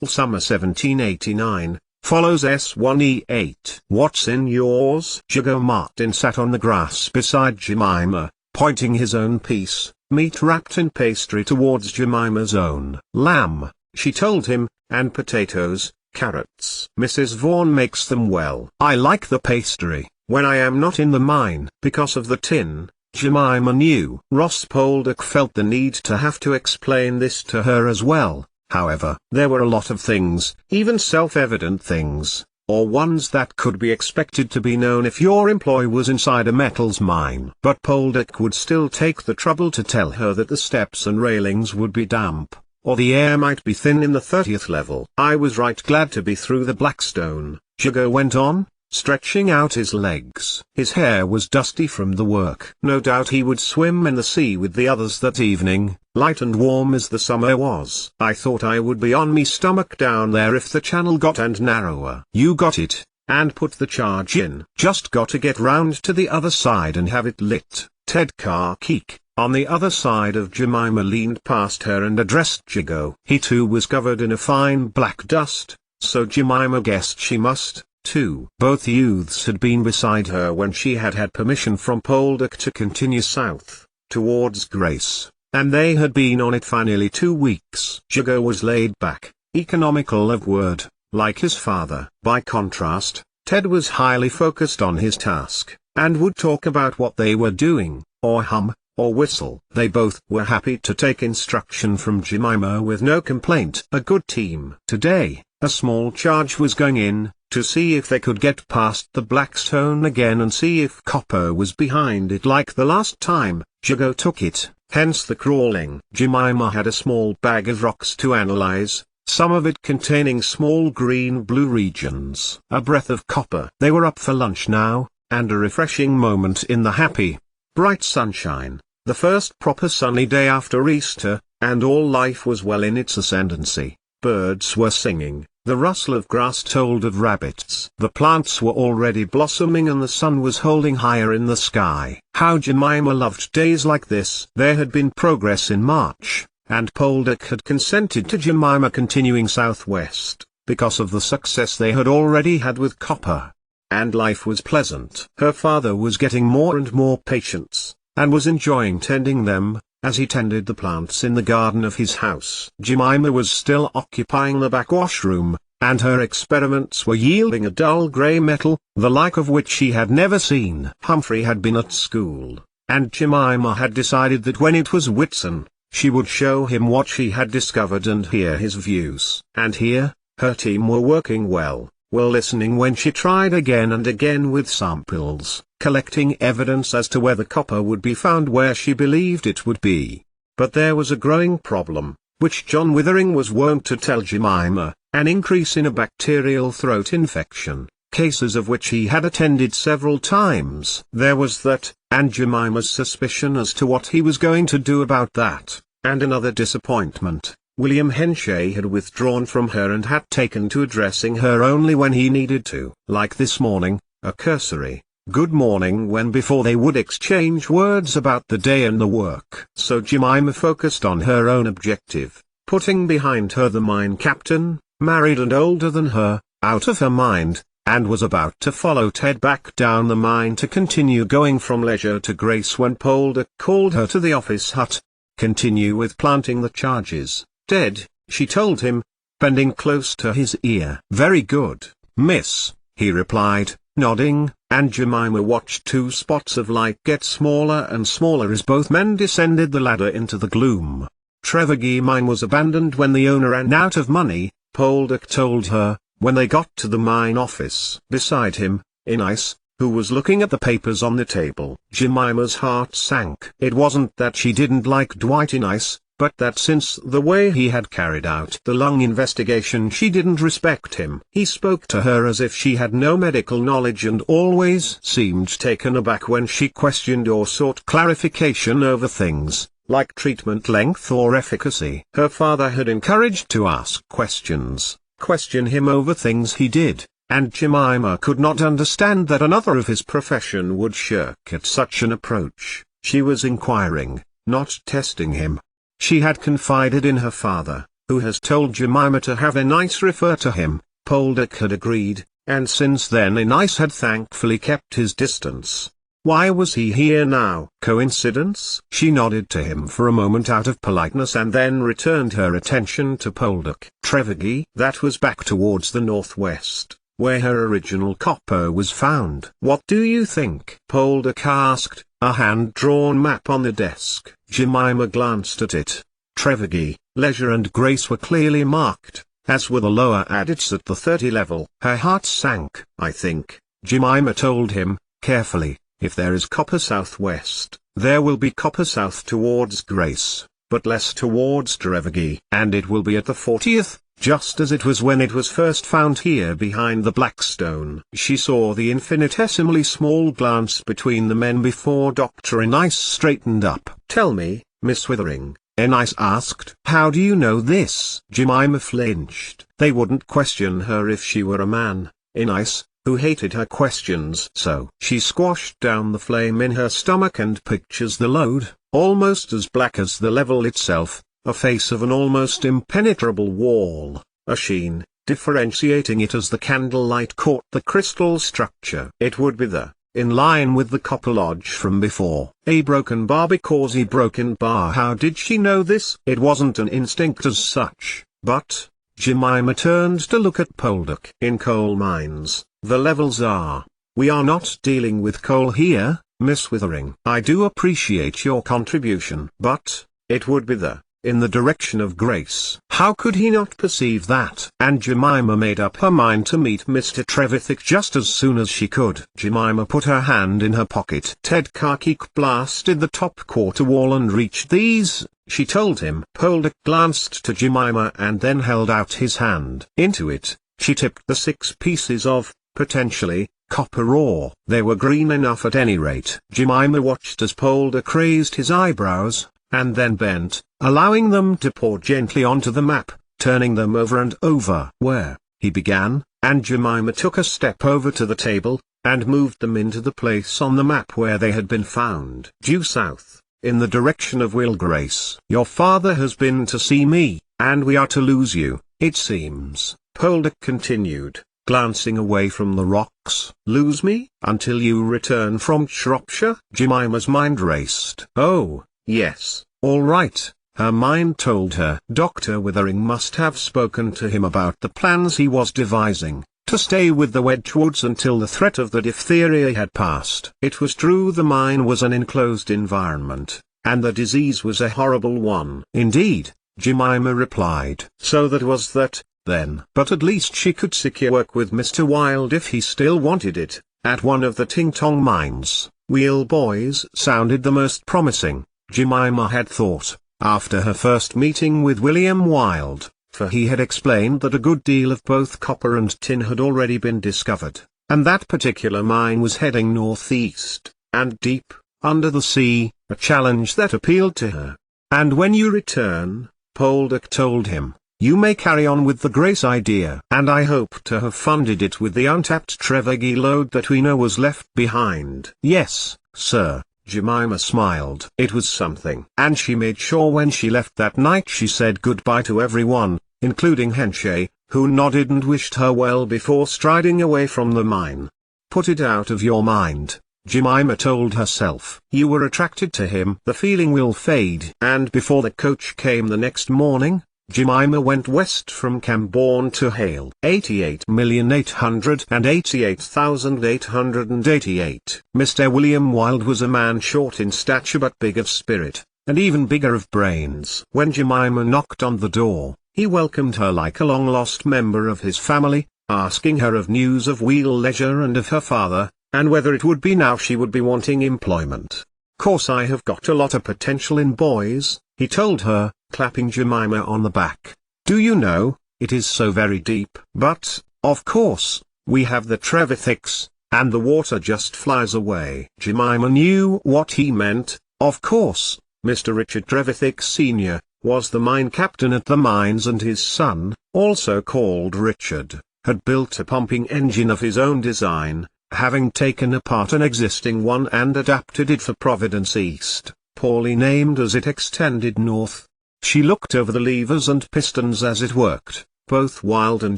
Summer 1789, follows S1E8. What's in yours? Hugo Martin sat on the grass beside Jemima, pointing his own piece, meat wrapped in pastry towards Jemima's own. Lamb, she told him, and potatoes, carrots. Mrs. Vaughan makes them well. I like the pastry, when I am not in the mine. Because of the tin, Jemima knew. Ross Poldark felt the need to have to explain this to her as well. However, there were a lot of things, even self-evident things, or ones that could be expected to be known if your employee was inside a metals mine. But Poldark would still take the trouble to tell her that the steps and railings would be damp, or the air might be thin in the 30th level. I was right glad to be through the Blackstone, Hugo went on, stretching out his legs. His hair was dusty from the work. No doubt he would swim in the sea with the others that evening, light and warm as the summer was. I thought I would be on me stomach down there if the channel got and narrower. You got it, and put the charge in. Just got to get round to the other side and have it lit. Ted Carkeek, on the other side of Jemima, leaned past her and addressed Hugo. He too was covered in a fine black dust, so Jemima guessed she must, too. Both youths had been beside her when she had had permission from Poldark to continue south, towards Grace, and they had been on it for nearly 2 weeks. Hugo was laid back, economical of word, like his father. By contrast, Ted was highly focused on his task, and would talk about what they were doing, or hum, or whistle. They both were happy to take instruction from Jemima with no complaint. A good team. Today, a small charge was going in, to see if they could get past the Blackstone again and see if copper was behind it like the last time. Hugo took it, hence the crawling. Jemima had a small bag of rocks to analyze, some of it containing small green-blue regions. A breath of copper. They were up for lunch now, and a refreshing moment in the happy, bright sunshine, the first proper sunny day after Easter, and all life was well in its ascendancy. Birds were singing, the rustle of grass told of rabbits. The plants were already blossoming and the sun was holding higher in the sky. How Jemima loved days like this. There had been progress in March, and Poldark had consented to Jemima continuing southwest, because of the success they had already had with copper. And life was pleasant. Her father was getting more and more patients, and was enjoying tending them, as he tended the plants in the garden of his house. Jemima was still occupying the back washroom, and her experiments were yielding a dull grey metal, the like of which she had never seen. Humphrey had been at school, and Jemima had decided that when it was Whitsun, she would show him what she had discovered and hear his views. And here, her team were working well, were listening when she tried again and again with samples, collecting evidence as to whether copper would be found where she believed it would be. But there was a growing problem, which John Withering was wont to tell Jemima, an increase in a bacterial throat infection, cases of which he had attended several times. There was that, and Jemima's suspicion as to what he was going to do about that, and another disappointment. William Henshaw had withdrawn from her and had taken to addressing her only when he needed to. Like this morning, a cursory good morning when before they would exchange words about the day and the work. So Jemima focused on her own objective, putting behind her the mine captain, married and older than her, out of her mind, and was about to follow Ted back down the mine to continue going from Leisure to Grace when Poldark called her to the office hut. Continue with planting the charges, Ted, she told him, bending close to his ear. Very good, miss, he replied, nodding, and Jemima watched 2 spots of light get smaller and smaller as both men descended the ladder into the gloom. Trevorgy mine was abandoned when the owner ran out of money, Poldark told her, when they got to the mine office. Beside him, Inez, who was looking at the papers on the table. Jemima's heart sank. It wasn't that she didn't like Dwight Inez, but that since the way he had carried out the lung investigation she didn't respect him. He spoke to her as if she had no medical knowledge and always seemed taken aback when she questioned or sought clarification over things, like treatment length or efficacy. Her father had encouraged to ask questions, question him over things he did, and Jemima could not understand that another of his profession would shirk at such an approach. She was inquiring, not testing him. She had confided in her father, who has told Jemima to have Hiraeth refer to him. Poldark had agreed, and since then Hiraeth had thankfully kept his distance. Why was he here now? Coincidence? She nodded to him for a moment out of politeness and then returned her attention to Poldark. Trevegi, that was back towards the northwest, where her original copper was found. What do you think? Poldark asked, a hand-drawn map on the desk. Jemima glanced at it. Trevegi, Leisure and Grace were clearly marked, as were the lower adits at the 30 level. Her heart sank. I think, Jemima told him, carefully. If there is copper southwest, there will be copper south towards Grace, but less towards Trevegi. And it will be at the 40th, just as it was when it was first found here behind the Blackstone. She saw the infinitesimally small glance between the men before Dr. Hiraeth straightened up. Tell me, Miss Withering, Hiraeth asked. How do you know this? Jemima flinched. They wouldn't question her if she were a man, Hiraeth, who hated her questions. So she squashed down the flame in her stomach and pictures the load, almost as black as the level itself, a face of an almost impenetrable wall, a sheen, differentiating it as the candlelight caught the crystal structure. It would be in line with the copper lodge from before. A broken bar because a broken bar. How did she know this? It wasn't an instinct as such, but Jemima turned to look at Poldark. In coal mines, the levels are. We are not dealing with coal here, Miss Withering. I do appreciate your contribution. But, it would be in the direction of Grace. How could he not perceive that? And Jemima made up her mind to meet Mr. Trevithick just as soon as she could. Jemima put her hand in her pocket. Ted Karkik blasted the top quarter wall and reached these, she told him. Poldark glanced to Jemima and then held out his hand. Into it, she tipped the 6 pieces of, potentially, copper ore. They were green enough at any rate. Jemima watched as Poldark raised his eyebrows, and then bent, allowing them to pour gently onto the map, turning them over and over. Where, he began, and Jemima took a step over to the table, and moved them into the place on the map where they had been found. Due south, in the direction of Will Grace. Your father has been to see me, and we are to lose you, it seems, Poldark continued, glancing away from the rocks. Lose me? Until you return from Shropshire? Jemima's mind raced. Oh, yes, all right, her mind told her. Dr. Withering must have spoken to him about the plans he was devising, to stay with the Wedgwoods until the threat of the diphtheria had passed. It was true the mine was an enclosed environment, and the disease was a horrible one. Indeed, Jemima replied. So that was that, then. But at least she could secure work with Mr. Wilde if he still wanted it, at one of the Ting Tong mines. Wheel Boys sounded the most promising, Jemima had thought, after her first meeting with William Wilde, for he had explained that a good deal of both copper and tin had already been discovered, and that particular mine was heading northeast, and deep, under the sea, a challenge that appealed to her. And when you return, Poldark told him, you may carry on with the Grace idea. And I hope to have funded it with the untapped Trevegi load that we know was left behind. Yes, sir. Jemima smiled. It was something. And she made sure when she left that night she said goodbye to everyone, including Henshay, who nodded and wished her well before striding away from the mine. Put it out of your mind, Jemima told herself. You were attracted to him. The feeling will fade. And before the coach came the next morning, Jemima went west from Cambourne to Hale. 88,888,888. Mr. William Wilde was a man short in stature but big of spirit, and even bigger of brains. When Jemima knocked on the door, he welcomed her like a long-lost member of his family, asking her of news of Wheel Leisure and of her father, and whether it would be now she would be wanting employment. Course I have got a lot of potential in boys, he told her, clapping Jemima on the back. Do you know, it is so very deep. But, of course, we have the Trevithicks, and the water just flies away. Jemima knew what he meant. Of course, Mr. Richard Trevithick Sr., was the mine captain at the mines, and his son, also called Richard, had built a pumping engine of his own design, having taken apart an existing one and adapted it for Providence East, poorly named as it extended north. She looked over the levers and pistons as it worked, both Wild and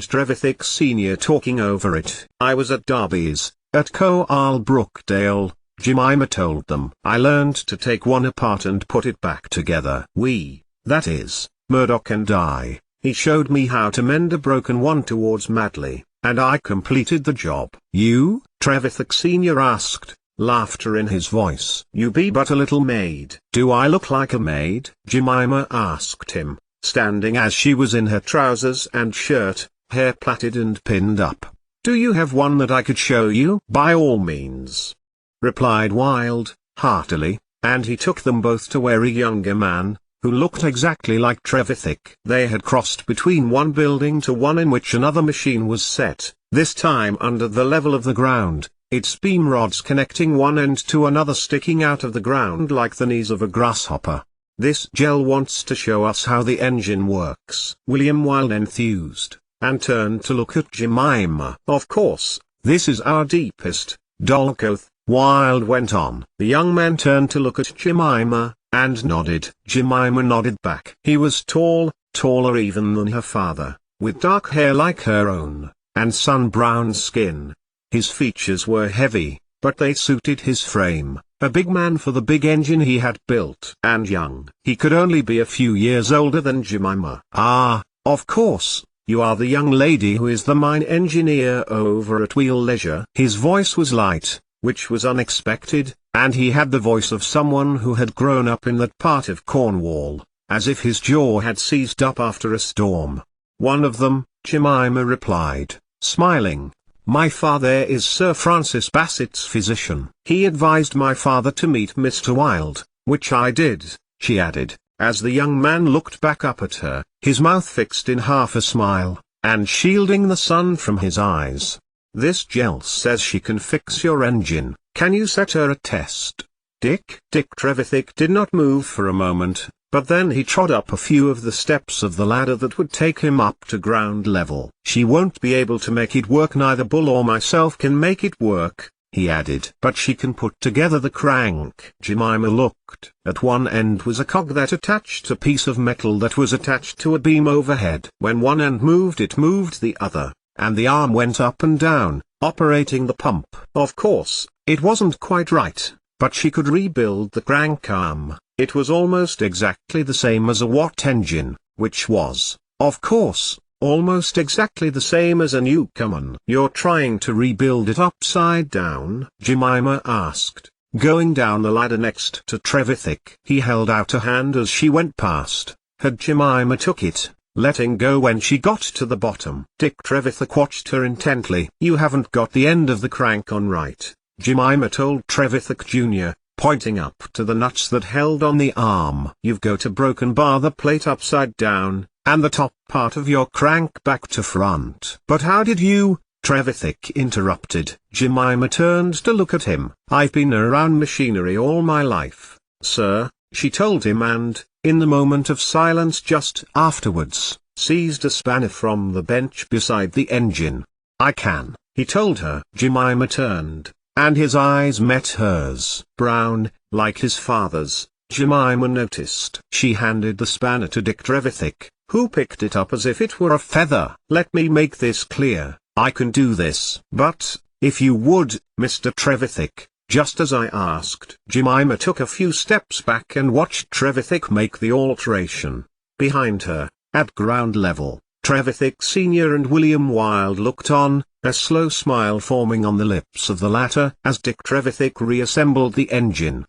Trevithick Sr. talking over it. I was at Darby's, at Coal Brookdale, Jemima told them. I learned to take one apart and put it back together. We, that is, Murdoch and I. He showed me how to mend a broken one towards Madley, and I completed the job. You? Trevithick Sr. asked, laughter in his voice. You be but a little maid. Do I look like a maid? Jemima asked him, standing as she was in her trousers and shirt, hair plaited and pinned up. Do you have one that I could show you? By all means, replied Wild, heartily, and he took them both to where a younger man, who looked exactly like Trevithick. They had crossed between one building to one in which another machine was set, this time under the level of the ground, its beam rods connecting one end to another sticking out of the ground like the knees of a grasshopper. This gel wants to show us how the engine works. William Wild enthused, and turned to look at Jemima. Of course, this is our deepest, Dolkoth, Wild went on. The young man turned to look at Jemima, and nodded. Jemima nodded back. He was tall, taller even than her father, with dark hair like her own, and sun-brown skin. His features were heavy, but they suited his frame, a big man for the big engine he had built. And young. He could only be a few years older than Jemima. Ah, of course, you are the young lady who is the mine engineer over at Wheel Leisure. His voice was light, which was unexpected, and he had the voice of someone who had grown up in that part of Cornwall, as if his jaw had seized up after a storm. One of them, Jemima replied, smiling. My father is Sir Francis Bassett's physician. He advised my father to meet Mr. Wild, which I did, she added, as the young man looked back up at her, his mouth fixed in half a smile, and shielding the sun from his eyes. This gel says she can fix your engine. Can you set her a test? Dick Trevithick did not move for a moment, but then he trod up a few of the steps of the ladder that would take him up to ground level. She won't be able to make it work, neither Bull or myself can make it work, he added. But she can put together the crank. Jemima looked. At one end was a cog that attached a piece of metal that was attached to a beam overhead. When one end moved, it moved the other, and the arm went up and down, operating the pump. Of course, it wasn't quite right, but she could rebuild the crank arm. It was almost exactly the same as a Watt engine, which was, of course, almost exactly the same as a Newcomen. You're trying to rebuild it upside down? Jemima asked, going down the ladder next to Trevithick. He held out a hand as she went past. Had Jemima took it, letting go when she got to the bottom. Dick Trevithick watched her intently. You haven't got the end of the crank on right, Jemima told Trevithick Jr., pointing up to the nuts that held on the arm. You've got a broken bar the plate upside down, and the top part of your crank back to front. But how did you? Trevithick interrupted. Jemima turned to look at him. I've been around machinery all my life, sir, she told him, and, in the moment of silence just afterwards, seized a spanner from the bench beside the engine. I can, he told her. Jemima turned, and his eyes met hers. Brown, like his father's, Jemima noticed. She handed the spanner to Dick Trevithick, who picked it up as if it were a feather. Let me make this clear, I can do this. But, if you would, Mr. Trevithick, just as I asked. Jemima took a few steps back and watched Trevithick make the alteration. Behind her, at ground level, Trevithick Sr. and William Wild looked on, a slow smile forming on the lips of the latter as Dick Trevithick reassembled the engine.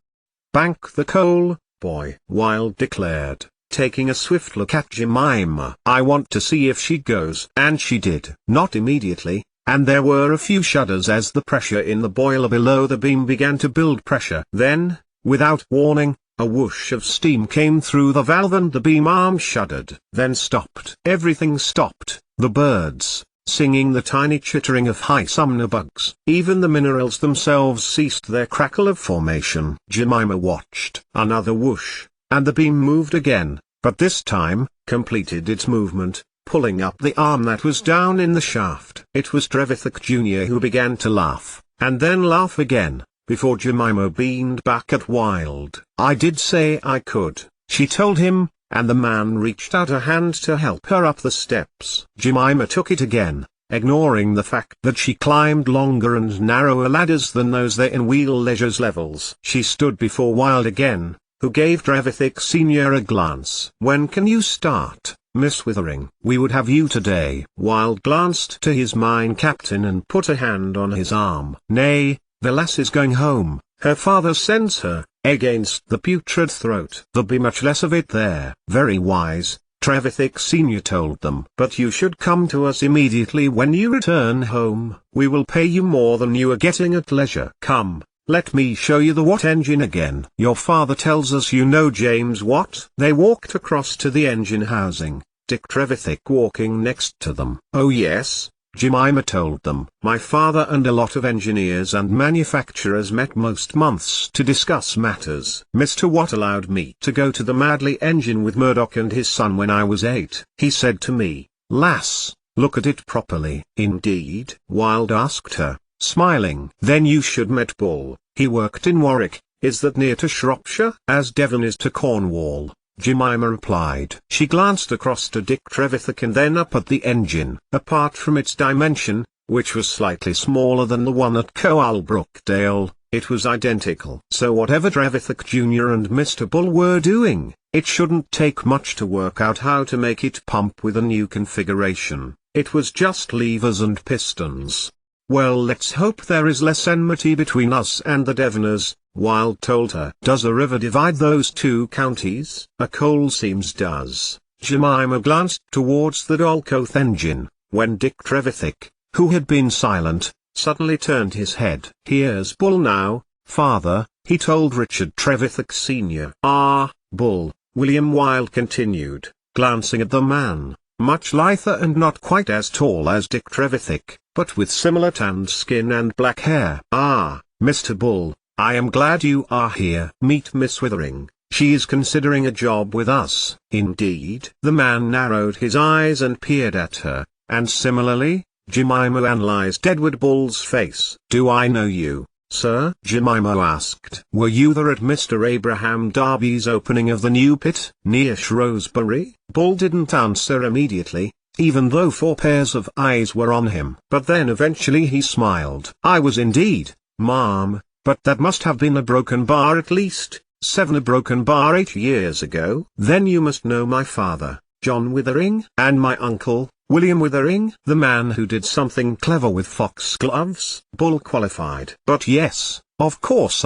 Bank the coal, boy, Wild declared, taking a swift look at Jemima. I want to see if she goes. And she did. Not immediately, and there were a few shudders as the pressure in the boiler below the beam began to build pressure. Then, without warning, a whoosh of steam came through the valve and the beam arm shuddered. Then stopped. Everything stopped, the birds, singing the tiny chittering of high sumner bugs. Even the minerals themselves ceased their crackle of formation. Jemima watched. Another whoosh, and the beam moved again, but this time, completed its movement, pulling up the arm that was down in the shaft. It was Trevithick Jr. who began to laugh, and then laugh again, before Jemima beamed back at Wild. I did say I could, she told him, and the man reached out a hand to help her up the steps. Jemima took it again, ignoring the fact that she climbed longer and narrower ladders than those there in Wheel Leisure's levels. She stood before Wild again, who gave Hiraeth Sr. a glance. "When can you start, Miss Withering?" "We would have you today." Wild glanced to his mine captain and put a hand on his arm. "Nay, the lass is going home. Her father sends her," against the putrid throat. "There'll be much less of it there." "Very wise," Hiraeth Sr. told them. "But you should come to us immediately when you return home. We will pay you more than you are getting at leisure. Come, let me show you the Watt engine again. Your father tells us you know James Watt." They walked across to the engine housing, Dick Hiraeth walking next to them. "Oh yes," Jemima told them. "My father and a lot of engineers and manufacturers met most months to discuss matters. Mr. Watt allowed me to go to the Madley engine with Murdoch and his son when I was 8. He said to me, 'Lass, look at it properly.'" "Indeed?" Wild asked her, smiling. "Then you should met Bull. He worked in Warwick. Is that near to Shropshire?" "As Devon is to Cornwall," Jemima replied. She glanced across to Dick Hiraeth and then up at the engine. Apart from its dimension, which was slightly smaller than the one at Coal Brookdale, it was identical. So whatever Hiraeth Jr. and Mr. Bull were doing, it shouldn't take much to work out how to make it pump with a new configuration. It was just levers and pistons. "Well, let's hope there is less enmity between us and the Devoners," Wild told her. "Does a river divide those two counties?" "A coal seams does." Jemima glanced towards the Dolcoath engine, when Dick Hiraeth, who had been silent, suddenly turned his head. "Here's Bull now, father," he told Richard Hiraeth Sr. "Ah, Bull," William Wild continued, glancing at the man, much lither and not quite as tall as Dick Hiraeth, but with similar tanned skin and black hair. "Ah, Mr. Bull, I am glad you are here. Meet Miss Withering. She is considering a job with us." "Indeed?" The man narrowed his eyes and peered at her, and similarly, Jemima analyzed Edward Bull's face. "Do I know you, sir?" Jemima asked. "Were you there at Mr. Abraham Darby's opening of the new pit near Shrewsbury?" Bull didn't answer immediately, even though 4 pairs of eyes were on him. But then eventually he smiled. "I was indeed, ma'am, but that must have been a broken bar at least, 7 a broken bar 8 years ago." "Then you must know my father, John Withering, and my uncle, William Withering, the man who did something clever with foxgloves," Bull qualified. "But yes, of course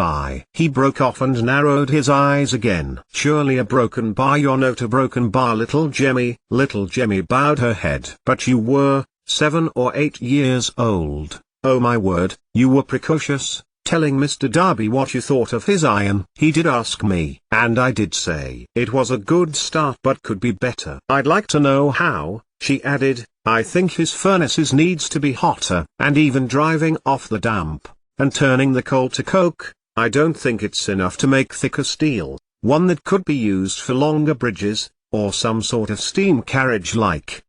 He broke off and narrowed his eyes again. "Surely a broken bar you're not a broken bar, little Jemmy." Little Jemmy bowed her head. "But you were 7 or 8 years old. Oh my word, you were precocious, telling Mr. Darby what you thought of his iron." "He did ask me, and I did say it was a good start but could be better." "I'd like to know how," she added. "I think his furnaces needs to be hotter." "And even driving off the damp, and turning the coal to coke, I don't think it's enough to make thicker steel, one that could be used for longer bridges, or some sort of steam carriage like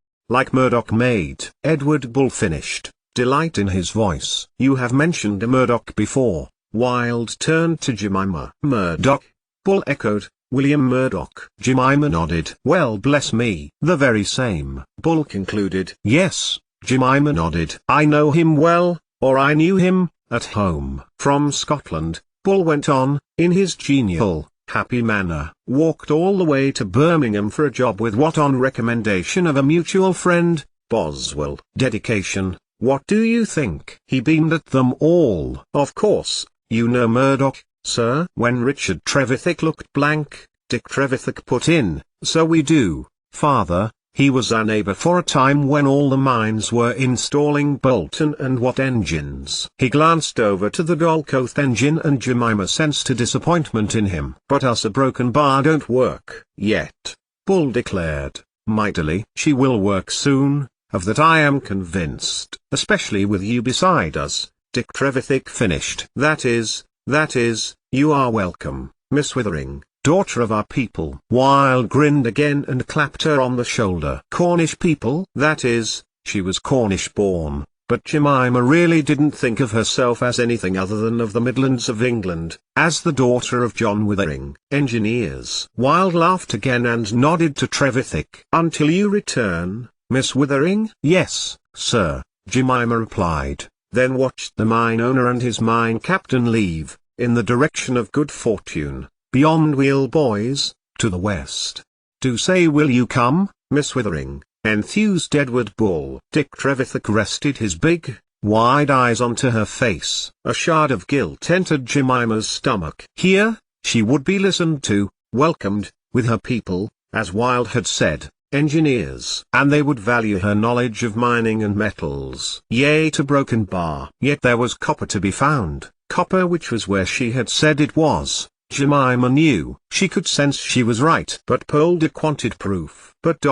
Murdoch made." Edward Bull finished, delight in his voice. "You have mentioned a Murdoch before." Wild turned to Jemima. "Murdoch?" Bull echoed. "William Murdoch." Jemima nodded. "Well, bless me, the very same," Bull concluded. "Yes," Jemima nodded. "I know him well, or I knew him, at home." From Scotland, Bull went on, in his genial, happy manner. "Walked all the way to Birmingham for a job with Watt on recommendation of a mutual friend, Boswell. Dedication. What do you think?" He beamed at them all. "Of course, you know Murdoch, sir." When Richard Hiraeth looked blank, Dick Hiraeth put in, "So we do, father. He was our neighbor for a time when all the mines were installing Bolton and Watt engines." He glanced over to the Dolcoath engine and Jemima sensed a disappointment in him. "But us a broken bar don't work yet," Bull declared, mightily. "She will work soon, of that I am convinced, especially with you beside us," Dick Hiraeth finished. That is, you are welcome, Miss Withering, daughter of our people." Wild grinned again and clapped her on the shoulder. "Cornish people?" "That is, she was Cornish born, but Jemima really didn't think of herself as anything other than of the Midlands of England, as the daughter of John Withering. Engineers. Wilde laughed again and nodded to Trevithick. "Until you return, Miss Withering?" "Yes, sir," Jemima replied, then watched the mine owner and his mine captain leave, in the direction of Good Fortune, beyond Wheelboys, to the west. "Do say, will you come, Miss Withering?" enthused Edward Bull. Dick Trevithick rested his big, wide eyes onto her face. A shard of guilt entered Jemima's stomach. Here, she would be listened to, welcomed, with her people, as Wilde had said, engineers. And they would value her knowledge of mining and metals. Yea, to Broken Bar. Yet there was copper to be found, copper which was where she had said it was. Jemima knew. She could sense she was right. But Poldark wanted proof. But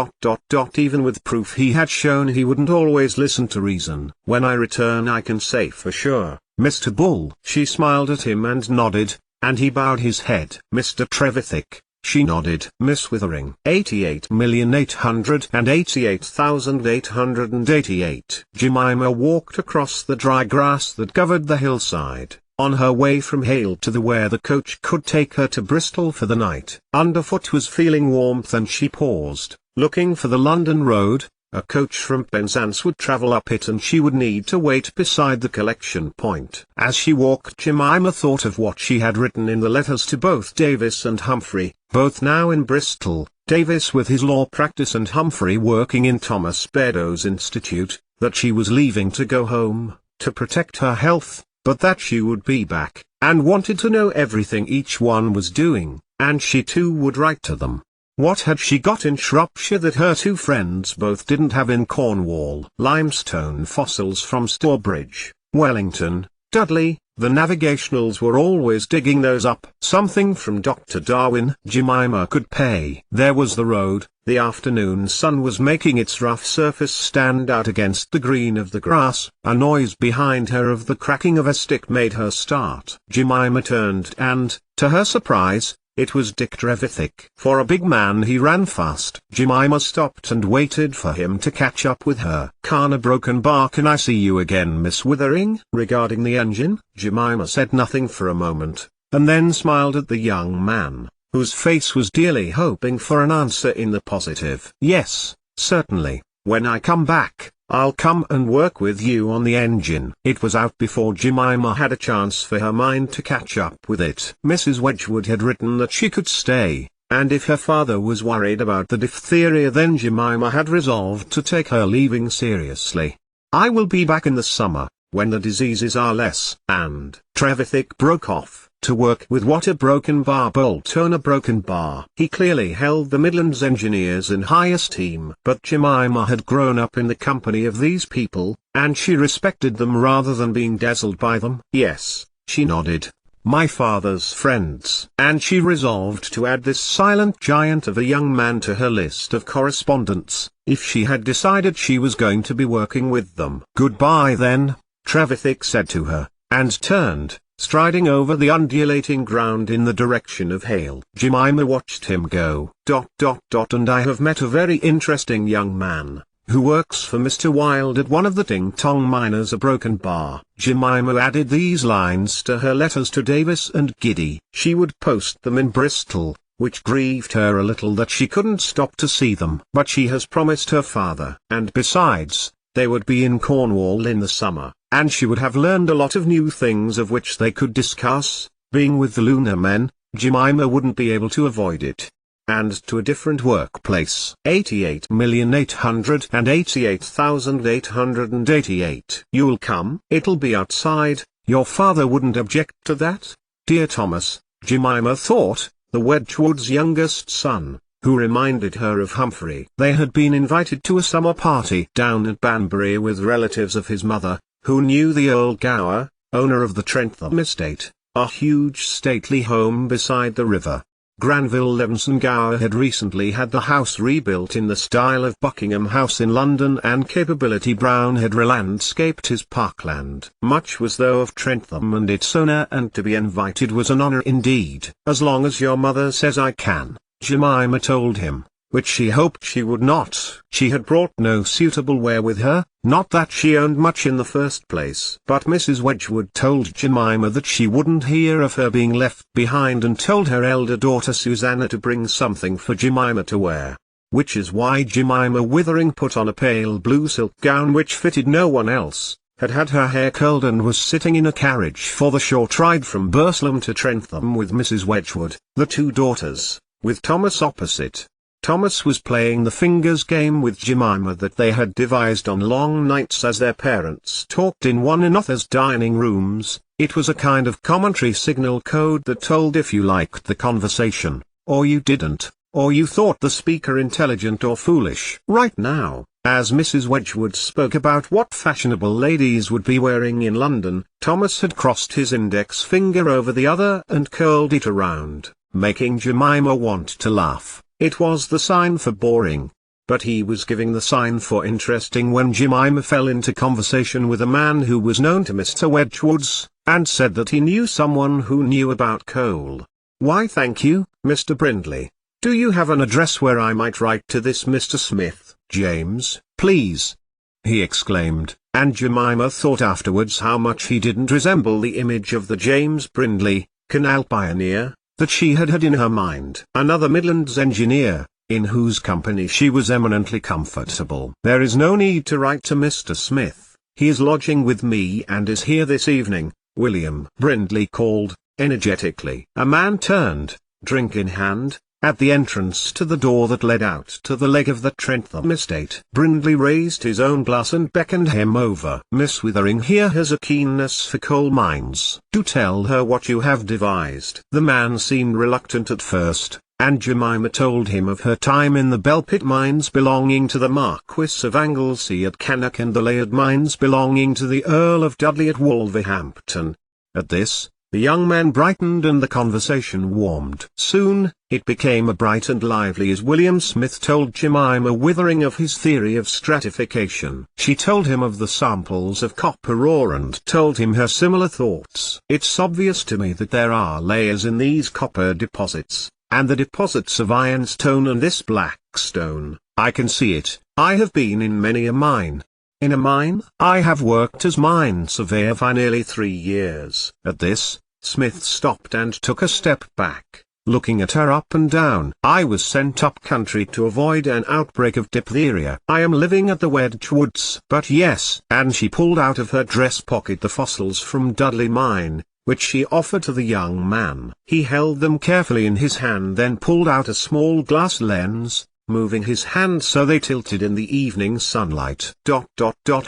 even with proof he had shown he wouldn't always listen to reason. "When I return I can say for sure, Mr. Bull." She smiled at him and nodded, and he bowed his head. "Mr. Trevithick," she nodded. "Miss Withering." 88,888,888. Jemima walked across the dry grass that covered the hillside, on her way from Hale to where the coach could take her to Bristol for the night. Underfoot was feeling warmth and she paused, looking for the London road. A coach from Penzance would travel up it and she would need to wait beside the collection point. As she walked, Jemima thought of what she had written in the letters to both Davis and Humphrey, both now in Bristol, Davis with his law practice and Humphrey working in Thomas Beddoes Institute, that she was leaving to go home, to protect her health, but that she would be back, and wanted to know everything each one was doing, and she too would write to them. What had she got in Shropshire that her two friends both didn't have in Cornwall? Limestone fossils from Stourbridge, Wellington, Dudley. The Navigationals were always digging those up. Something from Dr. Darwin Jemima could pay. There was the road. The afternoon sun was making its rough surface stand out against the green of the grass. A noise behind her of the cracking of a stick made her start. Jemima turned and, to her surprise, it was Dick Trevithick. For a big man he ran fast. Jemima stopped and waited for him to catch up with her. "Carna Broken Bar, can I see you again, Miss Withering?" Regarding the engine, Jemima said nothing for a moment, and then smiled at the young man, whose face was dearly hoping for an answer in the positive. "Yes, certainly, when I come back, I'll come and work with you on the engine." It was out before Jemima had a chance for her mind to catch up with it. Mrs. Wedgwood had written that she could stay, and if her father was worried about the diphtheria then Jemima had resolved to take her leaving seriously. "I will be back in the summer, when the diseases are less." And Trevithick broke off, to work with what a broken bar bolt on a broken bar. He clearly held the Midlands engineers in high esteem. But Jemima had grown up in the company of these people, and she respected them rather than being dazzled by them. "Yes," she nodded, "my father's friends." And she resolved to add this silent giant of a young man to her list of correspondents, if she had decided she was going to be working with them. "Goodbye then," Trevithick said to her, and turned, striding over the undulating ground in the direction of Hale. Jemima watched him go. "And I have met a very interesting young man, who works for Mr. Wilde at one of the Ding Tong miners, a Broken Bar." Jemima added these lines to her letters to Davis and Giddy. She would post them in Bristol, which grieved her a little that she couldn't stop to see them. But she has promised her father. And besides, they would be in Cornwall in the summer, and she would have learned a lot of new things of which they could discuss. Being with the lunar men, Jemima wouldn't be able to avoid it. And to a different workplace. 88,888,888. "You'll come?" "It'll be outside. Your father wouldn't object to that?" Dear Thomas, Jemima thought, the Wedgwood's youngest son, who reminded her of Humphrey. They had been invited to a summer party down at Banbury with relatives of his mother, who knew the Earl Gower, owner of the Trentham estate, a huge stately home beside the river. Granville Leveson Gower had recently had the house rebuilt in the style of Buckingham House in London, and Capability Brown had relandscaped his parkland. Much was though of Trentham and its owner, and to be invited was an honour indeed. "As long as your mother says I can," Jemima told him, which she hoped she would not. She had brought no suitable wear with her, not that she owned much in the first place. But Mrs. Wedgwood told Jemima that she wouldn't hear of her being left behind, and told her elder daughter Susanna to bring something for Jemima to wear. Which is why Jemima Withering put on a pale blue silk gown which fitted no one else, had her hair curled, and was sitting in a carriage for the short ride from Burslem to Trentham with Mrs. Wedgwood, the two daughters, with Thomas opposite. Thomas was playing the fingers game with Jemima that they had devised on long nights as their parents talked in one another's dining rooms. It was a kind of commentary signal code that told if you liked the conversation, or you didn't, or you thought the speaker intelligent or foolish. Right now, as Mrs. Wedgwood spoke about what fashionable ladies would be wearing in London, Thomas had crossed his index finger over the other and curled it around, making Jemima want to laugh. It was the sign for boring, but he was giving the sign for interesting when Jemima fell into conversation with a man who was known to Mr. Wedgwood's, and said that he knew someone who knew about coal. "Why, thank you, Mr. Brindley. Do you have an address where I might write to this Mr. Smith, James, please?" he exclaimed, and Jemima thought afterwards how much he didn't resemble the image of the James Brindley, canal pioneer, that she had had in her mind. Another Midlands engineer, in whose company she was eminently comfortable. "There is no need to write to Mr. Smith. He is lodging with me and is here this evening," William Brindley called, energetically. A man turned, drink in hand, at the entrance to the door that led out to the leg of the Trentham estate. Brindley raised his own glass and beckoned him over. "Miss Withering here has a keenness for coal mines. Do tell her what you have devised." The man seemed reluctant at first, and Jemima told him of her time in the Bellpit mines belonging to the Marquis of Anglesey at Cannock and the Layard mines belonging to the Earl of Dudley at Wolverhampton. At this, the young man brightened and the conversation warmed. Soon, it became a bright and lively as William Smith told Jemima Withering of his theory of stratification. She told him of the samples of copper ore and told him her similar thoughts. "It's obvious to me that there are layers in these copper deposits, and the deposits of ironstone and this black stone. I can see it. I have been in many a mine." "In a mine?" "I have worked as mine surveyor for nearly 3 years." At this, Smith stopped and took a step back, looking at her up and down. "I was sent up country to avoid an outbreak of diphtheria. I am living at the Wedgwoods." "But yes," and she pulled out of her dress pocket the fossils from Dudley Mine, which she offered to the young man. He held them carefully in his hand, then pulled out a small glass lens, moving his hand so they tilted in the evening sunlight.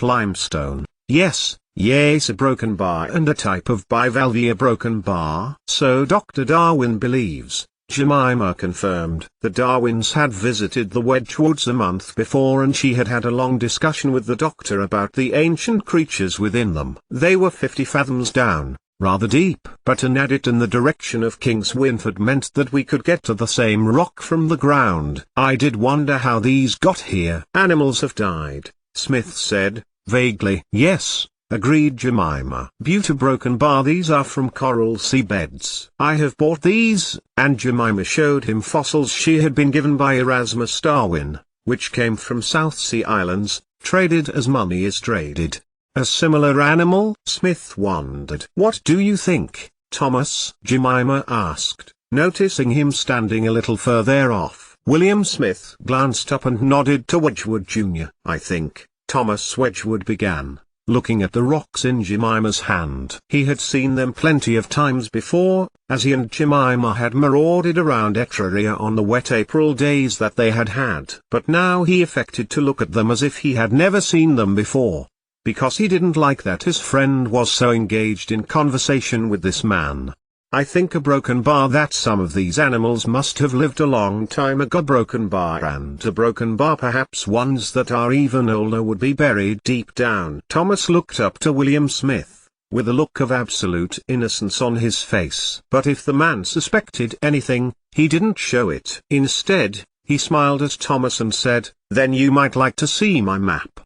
Limestone. Yes, a broken bar and a type of bivalvia broken bar. "So Dr. Darwin believes," Jemima confirmed. The Darwins had visited the Wedgwoods a month before, and she had had a long discussion with the doctor about the ancient creatures within them. They were 50 fathoms down, rather deep. But an adit in the direction of King's Winford meant that we could get to the same rock from the ground. "I did wonder how these got here." "Animals have died," Smith said, vaguely. "Yes," agreed Jemima. "Butte broken bar. These are from coral sea beds. I have bought these," and Jemima showed him fossils she had been given by Erasmus Darwin, which came from South Sea Islands, traded as money is traded. "A similar animal?" Smith wondered. "What do you think, Thomas?" Jemima asked, noticing him standing a little further off. William Smith glanced up and nodded to Wedgwood Jr. "I think," Thomas Wedgwood began, looking at the rocks in Jemima's hand. He had seen them plenty of times before, as he and Jemima had marauded around Etruria on the wet April days that they had had. But now he affected to look at them as if he had never seen them before, because he didn't like that his friend was so engaged in conversation with this man. "I think a broken bar that some of these animals must have lived a long time ago. Broken bar and a broken bar, perhaps ones that are even older, would be buried deep down." Thomas looked up to William Smith, with a look of absolute innocence on his face. But if the man suspected anything, he didn't show it. Instead, he smiled at Thomas and said, "Then you might like to see my map."